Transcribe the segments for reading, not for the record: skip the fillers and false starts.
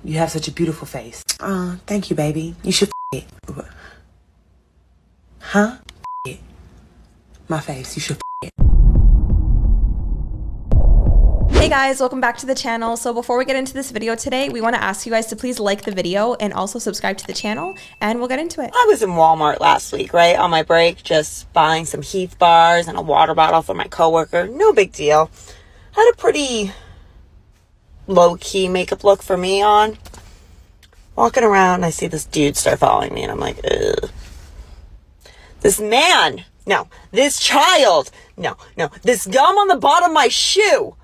you have such a beautiful face. Thank you, baby. You should it. Huh? It. My face. You should it. Hey guys, welcome back to the channel. So before we get into this video today, we want to ask you guys to please like the video and also subscribe to the channel, and we'll get into it. I was in Walmart last week, right, on my break, just buying some Heath bars and a water bottle for my coworker. No big deal. Had a pretty low-key makeup look for me on. Walking around, I see this dude start following me, and I'm like, ugh. This man, no, this child, no, this gum on the bottom of my shoe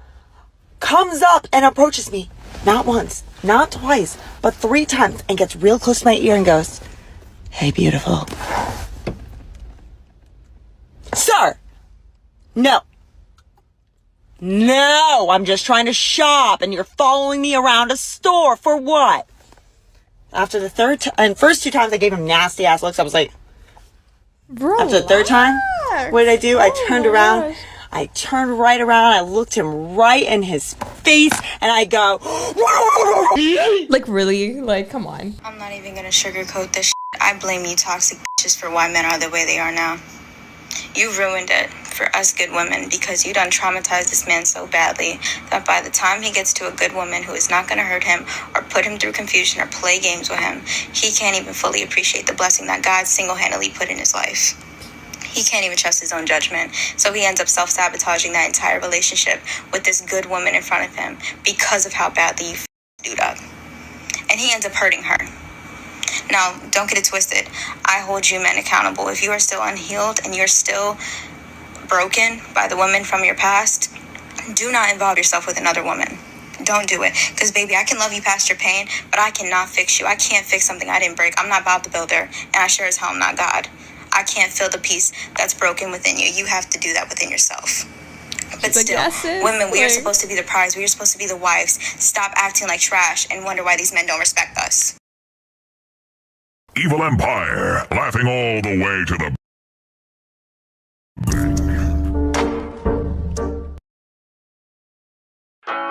comes up and approaches me, not once, not twice, but 3 times, and gets real close to my ear and goes, "Hey, beautiful." Sir, no, I'm just trying to shop, and you're following me around a store for what? After the first 2 times I gave him nasty ass looks, I was like, Bro, after the 3rd time, what did I do? I turned around. Gosh. I turned right around. I looked him right in his face, and I go, like, really? Like, come on. I'm not even gonna sugarcoat this shit. I blame you toxic bitches for why men are the way they are now. You ruined it for us good women because you done traumatized this man so badly that by the time he gets to a good woman who is not gonna hurt him or put him through confusion or play games with him, he can't even fully appreciate the blessing that God single-handedly put in his life. He can't even trust his own judgment, so he ends up self-sabotaging that entire relationship with this good woman in front of him because of how badly you f***ed up. And he ends up hurting her. Now, don't get it twisted. I hold you men accountable. If you are still unhealed and you're still broken by the woman from your past, do not involve yourself with another woman. Don't do it. Because, baby, I can love you past your pain, but I cannot fix you. I can't fix something I didn't break. I'm not Bob the Builder, and I sure as hell am not God. I can't fill the piece that's broken within you. You have to do that within yourself. But still, women, we are supposed to be the prize. We are supposed to be the wives. Stop acting like trash and wonder why these men don't respect us. Evil Empire, laughing all the way to the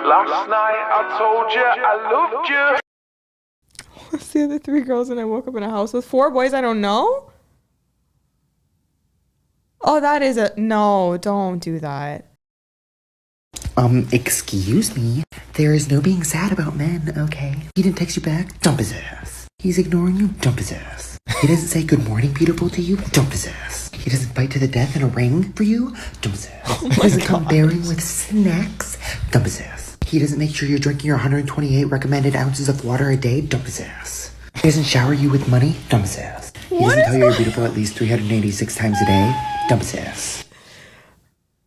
Last night I told you I loved you. What's the other 3 girls and I woke up in a house with 4 boys I don't know? Oh, that is a... No, don't do that. Excuse me? There is no being sad about men, okay? He didn't text you back? Dump his ass. He's ignoring you? Dump his ass. He doesn't say good morning, beautiful to you? Dump his ass. He doesn't fight to the death in a ring for you? Dump his ass. He doesn't come bearing with snacks? Dump his ass. He doesn't make sure you're drinking your 128 recommended ounces of water a day? Dump his ass. He doesn't shower you with money? Dump his ass. He doesn't tell you you're beautiful at least 386 times a day? Dump his ass.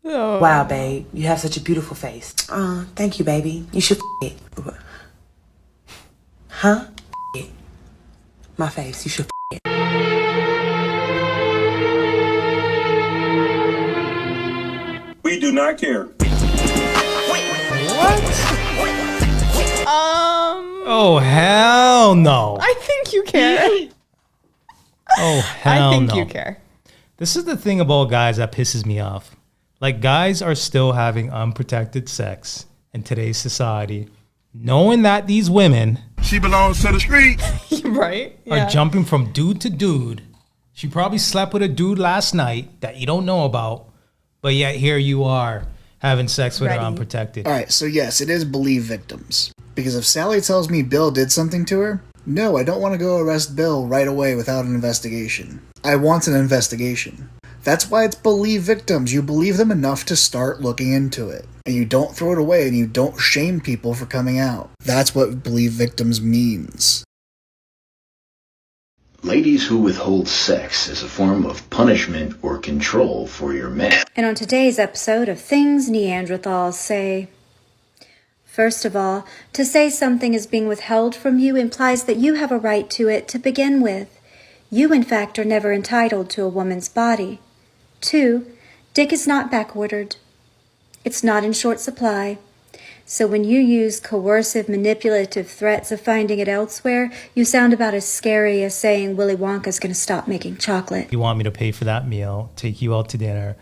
Oh. Wow, babe. You have such a beautiful face. Thank you, baby. You should it. Huh? It. My face. You should it. We do not care. Oh, hell no. I think you care. Oh, hell no. I think you care. This is the thing about guys that pisses me off. Like, guys are still having unprotected sex in today's society, knowing that these women... She belongs to the street. Right? Are jumping from dude to dude. She probably slept with a dude last night that you don't know about, but yet here you are having sex with her unprotected. All right, so yes, it is believe victims. Because if Sally tells me Bill did something to her, no, I don't want to go arrest Bill right away without an investigation. I want an investigation. That's why it's believe victims. You believe them enough to start looking into it. And you don't throw it away and you don't shame people for coming out. That's what believe victims means. Ladies who withhold sex as a form of punishment or control for your man. And on today's episode of Things Neanderthals Say... First of all, to say something is being withheld from you implies that you have a right to it to begin with. You, in fact, are never entitled to a woman's body. 2, dick is not backordered. It's not in short supply. So when you use coercive, manipulative threats of finding it elsewhere, you sound about as scary as saying Willy Wonka's going to stop making chocolate. You want me to pay for that meal, take you out to dinner,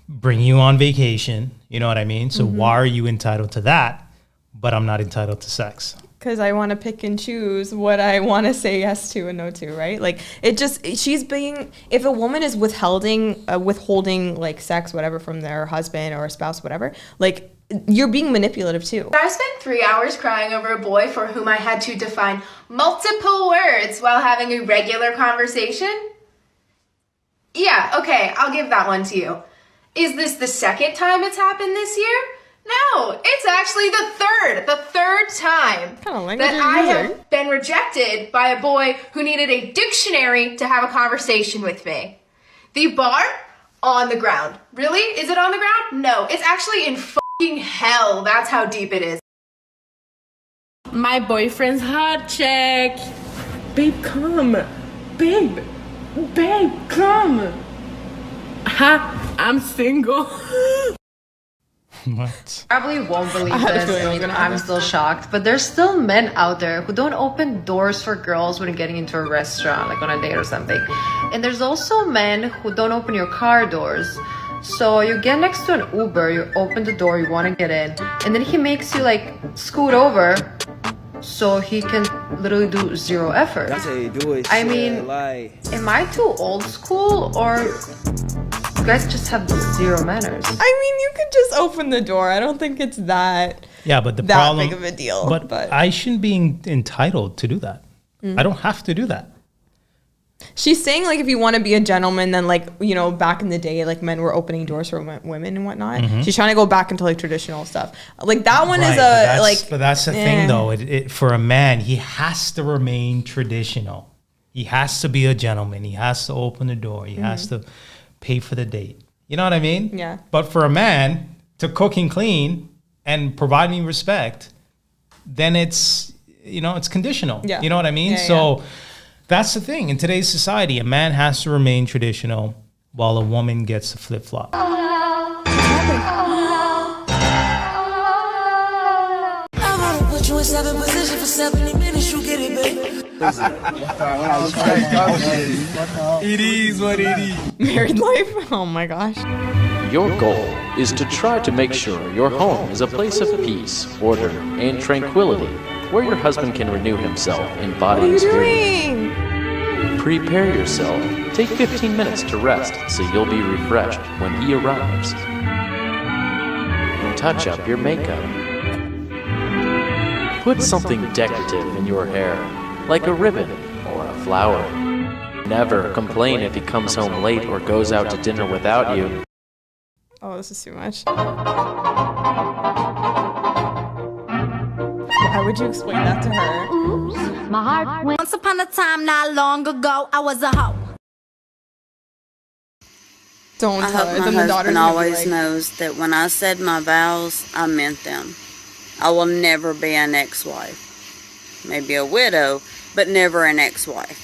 bring you on vacation, you know what I mean? So why are you entitled to that, but I'm not entitled to sex? because I want to pick and choose what I want to say yes to and no to, right? Like, it just, she's being, if a woman is withholding like sex, whatever, from their husband or a spouse, whatever, like, you're being manipulative too. I spent 3 hours crying over a boy for whom I had to define multiple words while having a regular conversation. Yeah, okay, I'll give that one to you. Is this the second time it's happened this year? No, it's actually the third time that I have been rejected by a boy who needed a dictionary to have a conversation with me. The bar? On the ground. Really? Is it on the ground? No, it's actually in fucking hell. That's how deep it is. My boyfriend's hot check. Babe, come. Babe, come. Ha, I'm single. What? Probably won't believe this. I mean, I'm still shocked, but there's still men out there who don't open doors for girls when getting into a restaurant, like on a date or something. And there's also men who don't open your car doors. So you get next to an Uber, you open the door, you want to get in, and then he makes you like scoot over so he can literally do zero effort. That's how you do it. I mean, am I too old school, or you guys just have zero manners? I mean, you could just open the door. I don't think it's that but the that problem, big of a deal. But I shouldn't be entitled to do that. I don't have to do that. She's saying, like, if you want to be a gentleman, then, like, you know, back in the day, like, men were opening doors for women and whatnot. She's trying to go back into, like, traditional stuff. Like, that one is But that's the thing, though. For a man, he has to remain traditional. He has to be a gentleman. He has to open the door. He has to pay for the date. You know what I mean? Yeah. But for a man to cook and clean and provide me respect, then it's, you know, it's conditional. Yeah. You know what I mean? So that's the thing. In today's society, a man has to remain traditional while a woman gets to flip-flop. It is what it is. Married life? Oh my gosh. Your goal is to try to make sure your home is a place of peace, order, and tranquility, where your husband can renew himself in body and spirit. Prepare yourself. Take 15 minutes to rest so you'll be refreshed when he arrives. Touch up your makeup. Put something decorative in your hair, like a ribbon or a flower. Never complain if he comes home late or goes out to dinner without you. Oh, this is too much. Why would you explain that to her? Oops, my heart went. Once upon a time, not long ago, I was a hoe. Don't I tell hope her. my Then the daughter's husband gonna be always like, knows that when I said my vows, I meant them. I will never be an ex-wife. Maybe a widow, but never an ex-wife.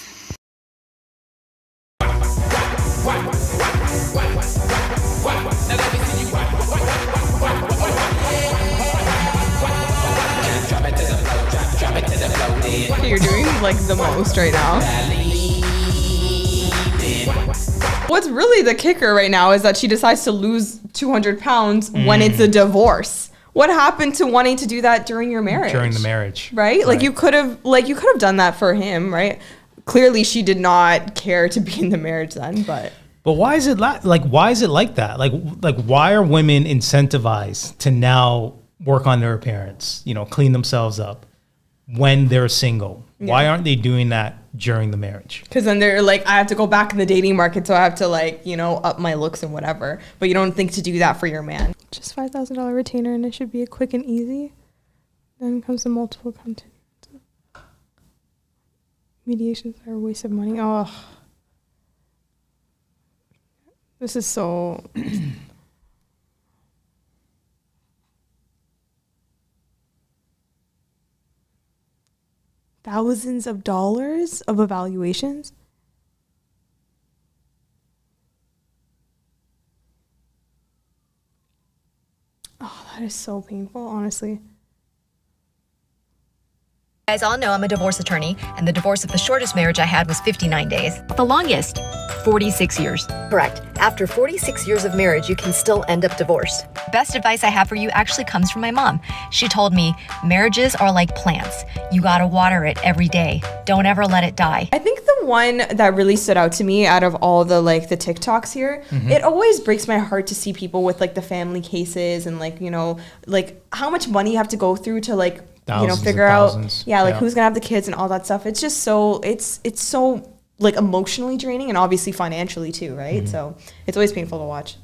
Okay, you're doing like the most right now. What's really the kicker right now is that she decides to lose 200 pounds when it's a divorce. What happened to wanting to do that during your marriage? During the marriage. Right? Like you could have done that for him, right? Clearly she did not care to be in the marriage then, but why is it like that? Like why are women incentivized to now work on their appearance, you know, clean themselves up when they're single? Yeah. Why aren't they doing that during the marriage? because then they're like, I have to go back in the dating market, so I have to like, you know, up my looks and whatever. But you don't think to do that for your man. Just $5,000 retainer, and it should be a quick and easy. Then comes the multiple content. Mediations are a waste of money. Oh, this is so. Thousands of dollars of evaluations. Oh, that is so painful, honestly. You guys all know I'm a divorce attorney, and the divorce of the shortest marriage I had was 59 days. The longest, 46 years. Correct. After 46 years of marriage, you can still end up divorced. Best advice I have for you actually comes from my mom. She told me, marriages are like plants. You gotta water it every day. Don't ever let it die. I think the one that really stood out to me out of all the like the TikToks here, it always breaks my heart to see people with like the family cases and like, you know, like how much money you have to go through to like, Thousands figure and out, thousands. like who's gonna have the kids and all that stuff. It's just so, it's so like emotionally draining and obviously financially too, right? So it's always painful to watch.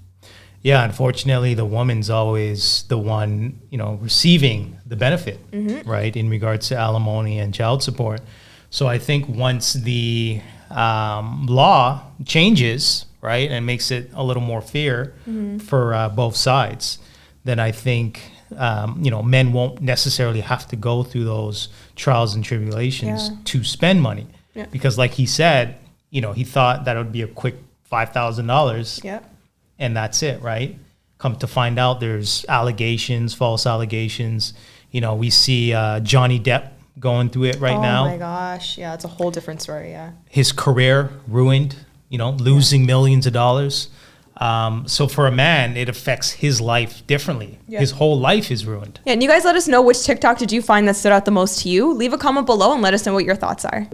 Yeah, unfortunately, the woman's always the one, receiving the benefit, right, in regards to alimony and child support. So I think once the law changes, right, and makes it a little more fair for both sides, then I think, men won't necessarily have to go through those trials and tribulations to spend money. Yeah. Because like he said, he thought that it would be a quick $5,000. Yeah. And that's it, right? Come to find out there's allegations, false allegations. We see Johnny Depp going through it right now. Oh my gosh. Yeah, it's a whole different story, yeah. His career ruined, losing millions of dollars. So for a man, it affects his life differently. Yeah. His whole life is ruined. Yeah, and you guys let us know which TikTok did you find that stood out the most to you. Leave a comment below and let us know what your thoughts are.